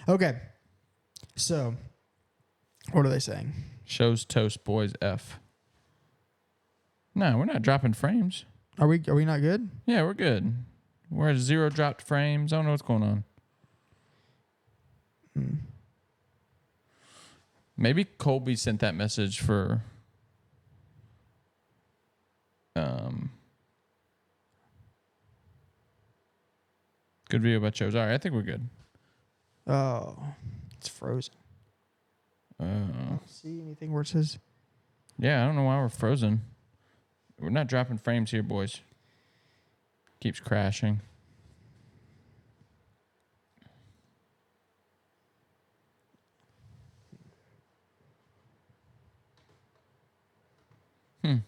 Okay. So, what are they saying? Shows toast boys F. No, we're not dropping frames. Are we not good? Yeah, we're good. We're at 0 dropped frames. I don't know what's going on. Maybe Colby sent that message for good video about shows. All right, I think we're good. Oh, it's frozen. I don't see anything where it says. Yeah, I don't know why we're frozen. We're not dropping frames here, boys. Keeps crashing.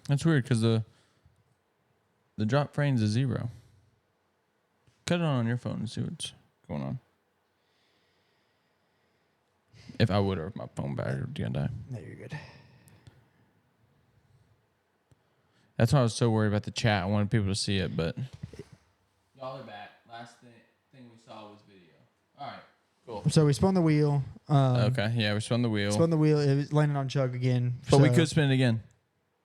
That's weird because the drop frames is 0. Cut it on your phone and see what's going on. If I would, or if my phone battery would die. No, you're good. That's why I was so worried about the chat. I wanted people to see it, but y'all are back. Last thing we saw was video. All right, cool. So we spun the wheel. Okay, yeah, we spun the wheel. Spun the wheel. It was landing on Chug again. But we could spin it again.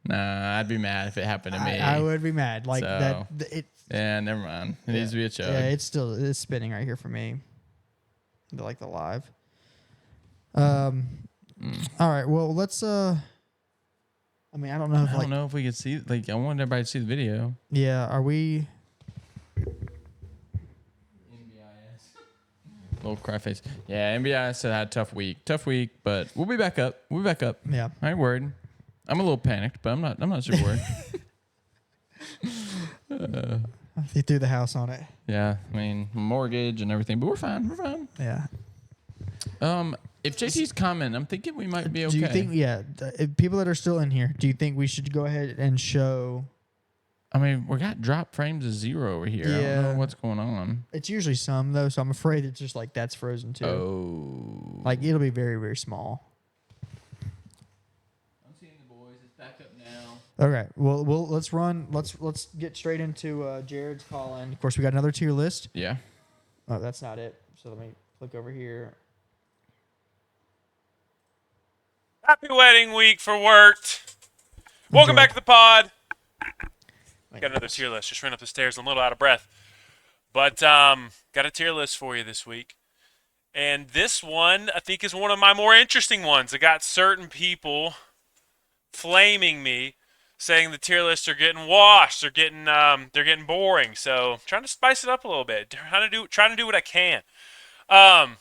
Nah, I'd be mad if it happened to me. I would be mad. Like So, that. Yeah, never mind. It needs to be a Chug. Yeah, it's spinning right here for me. Like the live. All right. Well, let's. I mean, I don't know if I don't know if we could see. Like, I wanted everybody to see the video. Yeah. Are we? Little cry face. Yeah, NBIS had a tough week. But we'll be back up. Yeah. I ain't worried. I'm a little panicked, but I'm not super worried. He threw the house on it. Yeah, I mean, mortgage and everything, but we're fine. Yeah. If JT's comment, I'm thinking we might be okay. Do you think? Yeah. People that are still in here, do you think we should go ahead and show? I mean, we got drop frames of 0 over here. Yeah. I don't know what's going on. It's usually some though, so I'm afraid it's just like that's frozen too. Oh. Like it'll be very, very small. I'm seeing the boys. It's back up now. Okay. Well, let's run. Let's get straight into Jared's call in. Of course, we got another tier list. Yeah. Oh, that's not it. So let me click over here. Happy wedding week for Wirt. Welcome back to the pod. Got another tier list. Just ran up the stairs. I'm a little out of breath. But got a tier list for you this week. And this one, I think, is one of my more interesting ones. I got certain people flaming me, saying the tier lists are getting washed. They're getting boring. So trying to spice it up a little bit. Trying to do what I can.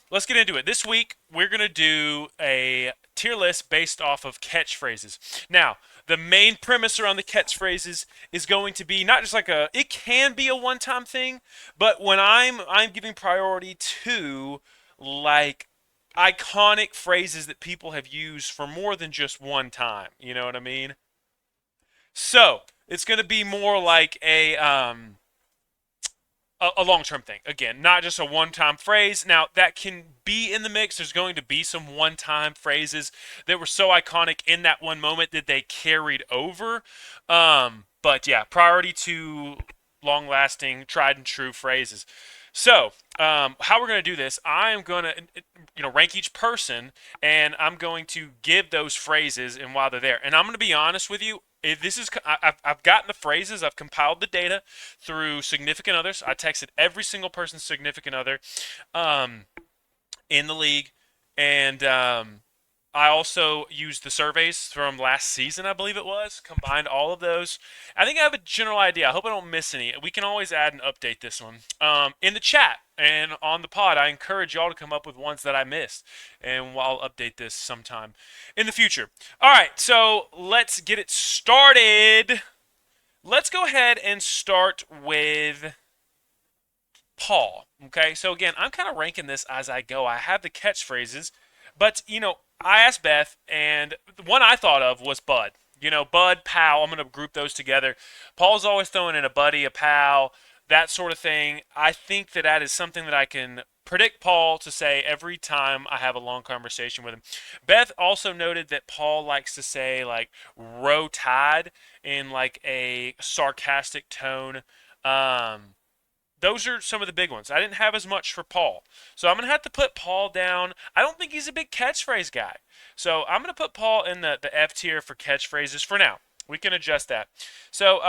Let's get into it. This week, we're going to do a tier list based off of catchphrases. Now, the main premise around the catchphrases is going to be not just like it can be a one-time thing, but when I'm giving priority to like iconic phrases that people have used for more than just one time. You know what I mean? So, it's going to be more like a long-term thing. Again, not just a one-time phrase. Now, that can be in the mix. There's going to be some one-time phrases that were so iconic in that one moment that they carried over. But yeah, priority to long-lasting, tried-and-true phrases. So, how we're going to do this, I'm going to rank each person, and I'm going to give those phrases and while they're there. And I'm going to be honest with you, I've gotten the phrases. I've compiled the data through significant others. I texted every single person's significant other in the league, and I also used the surveys from last season, I believe it was, combined all of those. I think I have a general idea. I hope I don't miss any. We can always add and update this one. In the chat and on the pod, I encourage y'all to come up with ones that I missed, and I'll update this sometime in the future. All right, so let's get it started. Let's go ahead and start with Paul. Okay, so again, I'm kind of ranking this as I go. I have the catchphrases, but, I asked Beth, and the one I thought of was Bud. Bud, pal, I'm going to group those together. Paul's always throwing in a buddy, a pal, that sort of thing. I think that is something that I can predict Paul to say every time I have a long conversation with him. Beth also noted that Paul likes to say, like, row tide in, like, a sarcastic tone. those are some of the big ones. I didn't have as much for Paul. So I'm going to have to put Paul down. I don't think he's a big catchphrase guy. So I'm going to put Paul in the F tier for catchphrases for now. We can adjust that. So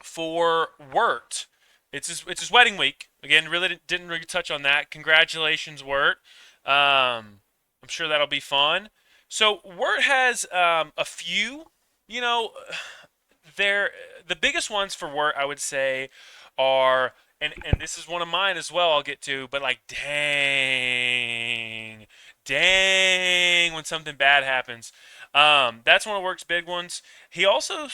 for Wirt, it's his wedding week. Again, didn't really touch on that. Congratulations, Wirt. I'm sure that'll be fun. So Wirt has a few, you know, the biggest ones for Wirt, I would say, are, and this is one of mine as well, I'll get to, but like, dang, when something bad happens. That's one of Wirt's big ones. He also,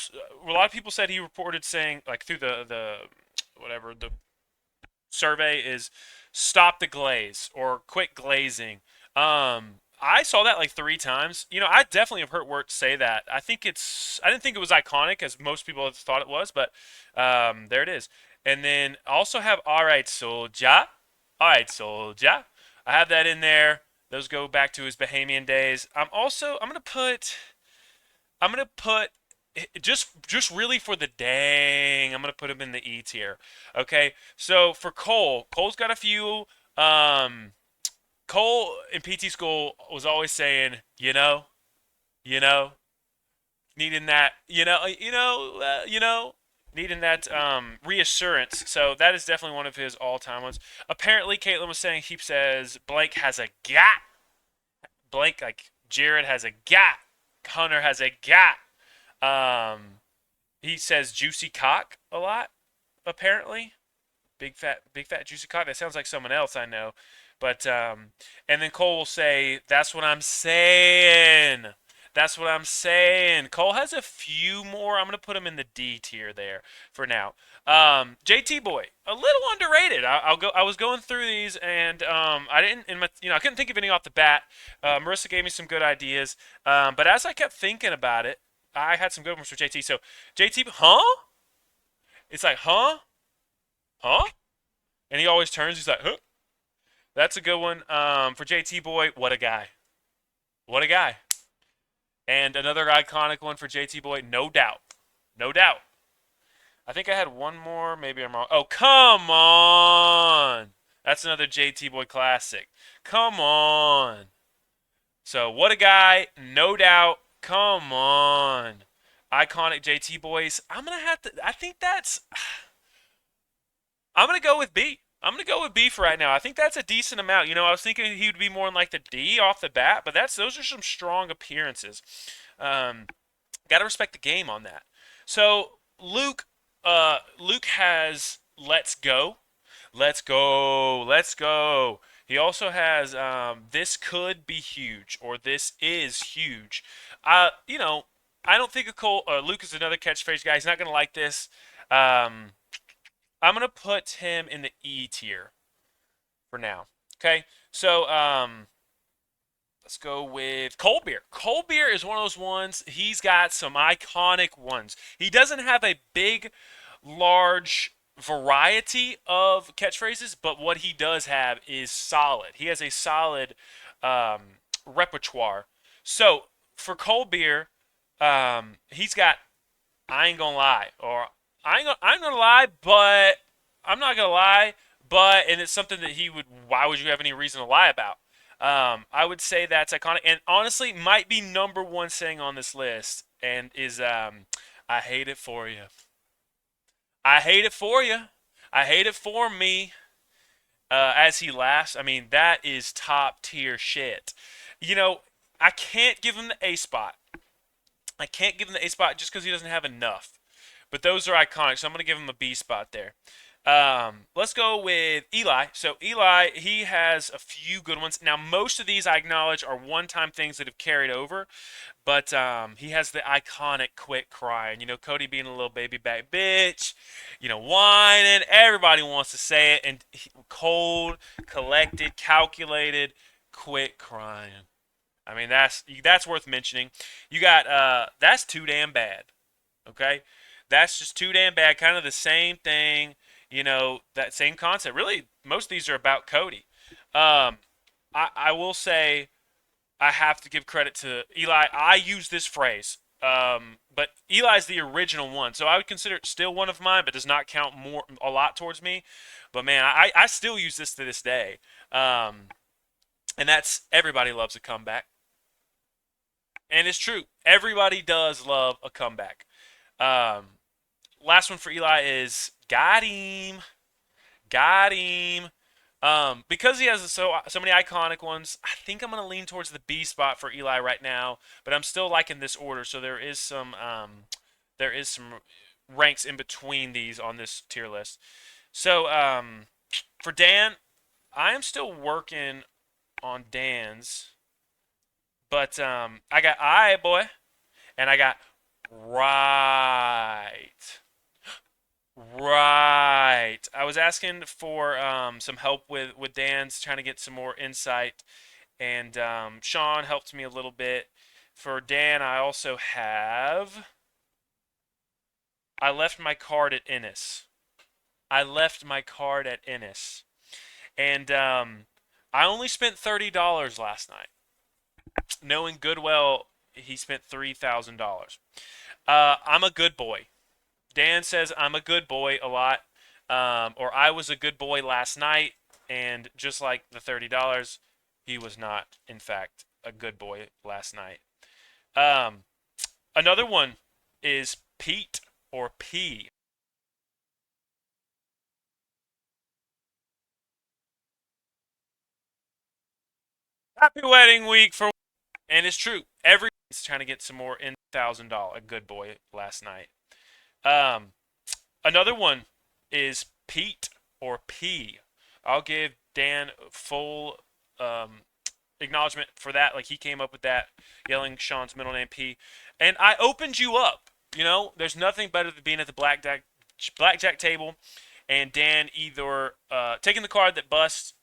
a lot of people said he reported saying, like, through the whatever, the survey is stop the glaze or quit glazing. I saw that like 3 times. You know, I definitely have heard Wirt say that. I didn't think it was iconic as most people have thought it was, but there it is. And then I also have All Right Soldier. All Right Soldier. I have that in there. Those go back to his Bahamian days. I'm gonna put just really for the dang, I'm gonna put him in the E tier. Okay, so for Cole's got a few. Cole in PT school was always saying, needing that, needing that reassurance. So that is definitely one of his all-time ones. Apparently, Caitlin was saying he says blank has a gat. Blank, like Jared has a gat. Hunter has a gat. He says juicy cock a lot. Apparently, big fat juicy cock. That sounds like someone else I know. But and then Cole will say, "That's what I'm saying. That's what I'm saying." Cole has a few more. I'm gonna put him in the D tier there for now. JT Boy, a little underrated. I was going through these and I didn't I couldn't think of any off the bat. Marissa gave me some good ideas, but as I kept thinking about it, I had some good ones for JT. So JT, huh? It's like, huh? And he always turns. He's like, huh? That's a good one. For JT Boy, what a guy. What a guy. And another iconic one for JT Boy, no doubt. No doubt. I think I had one more. Maybe I'm wrong. Oh, come on. That's another JT Boy classic. Come on. So, what a guy. No doubt. Come on. Iconic JT Boys. I'm going to go with B. I'm going to go with B for right now. I think that's a decent amount. I was thinking he would be more in like the D off the bat, but those are some strong appearances. Got to respect the game on that. So Luke has Let's Go. Let's go. Let's go. He also has This Could Be Huge or This Is Huge. I don't think Luke is another catchphrase guy. He's not going to like this. I'm going to put him in the E tier for now. Okay? So, let's go with Cold Beer. Cold Beer is one of those ones. He's got some iconic ones. He doesn't have a big, large variety of catchphrases, but what he does have is solid. He has a solid repertoire. So, for Cold Beer, he's got I ain't gonna lie, or I ain't gonna lie, but I'm not gonna lie, and it's something that why would you have any reason to lie about? I would say that's iconic, and honestly, might be number one saying on this list, and is, I hate it for you. I hate it for you. I hate it for me. As he laughs, I mean, that is top tier shit. I can't give him the A spot. I can't give him the A spot just because he doesn't have enough. But those are iconic, so I'm going to give him a B spot there. Let's go with Eli. So Eli, he has a few good ones. Now, most of these I acknowledge are one-time things that have carried over. But he has the iconic quit crying. Cody being a little baby back bitch. Whining. Everybody wants to say it. And cold, collected, calculated, quit crying. I mean, that's worth mentioning. You got that's too damn bad. Okay? That's just too damn bad. Kind of the same thing. That same concept. Really, most of these are about Cody. I will say I have to give credit to Eli. I use this phrase. But Eli's the original one, so I would consider it still one of mine, but does not count a lot towards me. But man, I still use this to this day, and that's everybody loves a comeback, and it's true. Everybody does love a comeback. Last one for Eli is got him. Got him. Because he has so many iconic ones, I think I'm gonna lean towards the B spot for Eli right now. But I'm still liking this order, so there is some ranks in between these on this tier list. So for Dan, I am still working on Dan's, but I got I boy, and I got right. Right. I was asking for some help with Dan's, trying to get some more insight, and Sean helped me a little bit. For Dan, I also have. I left my card at Ennis. And I only spent $30 last night. Knowing Goodwell, he spent $3,000. I'm a good boy. Dan says I'm a good boy a lot, or I was a good boy last night, and just like the $30, he was not, in fact, a good boy last night. Another one is Pete or P. Happy wedding week for, and it's true. Everyone's trying to get some more in $1,000. A good boy last night. Another one is Pete or P. I'll give Dan full acknowledgement for that. Like, he came up with that, yelling Sean's middle name P. And I opened you up. You know, there's nothing better than being at the blackjack table and Dan either taking the card that busts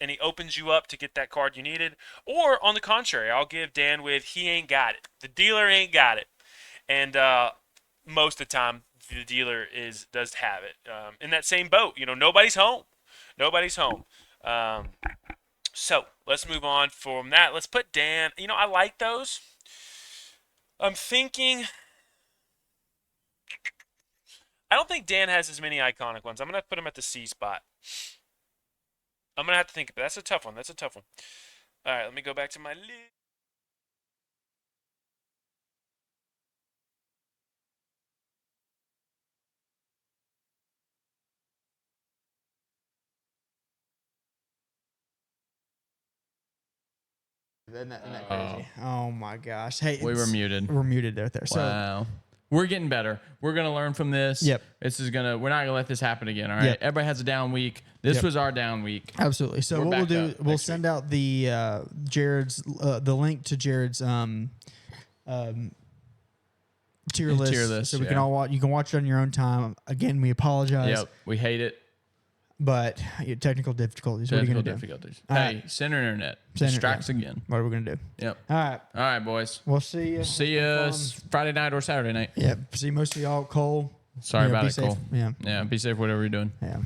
and he opens you up to get that card you needed, or on the contrary, I'll give Dan with he ain't got it. The dealer ain't got it. And most of the time, the dealer does have it. In that same boat, you know, nobody's home. So let's move on from that. Let's put Dan. You know, I like those. I'm thinking. I don't think Dan has as many iconic ones. I'm gonna put him at the C spot. I'm gonna have to think. But that's a tough one. All right, let me go back to my list. Isn't that crazy? Oh my gosh! Hey, We were muted. We're muted there. So Wow. We're getting better. We're gonna learn from this. Yep. We're not gonna let this happen again. All right. Yep. Everybody has a down week. This was our down week. absolutely. So We're what we'll back do, up we'll next send out the Jared's the link to Jared's tier list, so we can all watch. You can watch it on your own time. Again, we apologize. Yep. We hate it. But technical difficulties. What are you Technical gonna do? difficulties. All Hey, right. center internet. Center Distracts internet. again. What are we gonna do? Yep. All right. All right, boys. We'll see you. See you Friday night or Saturday night. Yeah. See most of y'all. Cole. Sorry about be it, safe. Cole. Yeah. Yeah. Be safe, whatever you're doing. Yeah.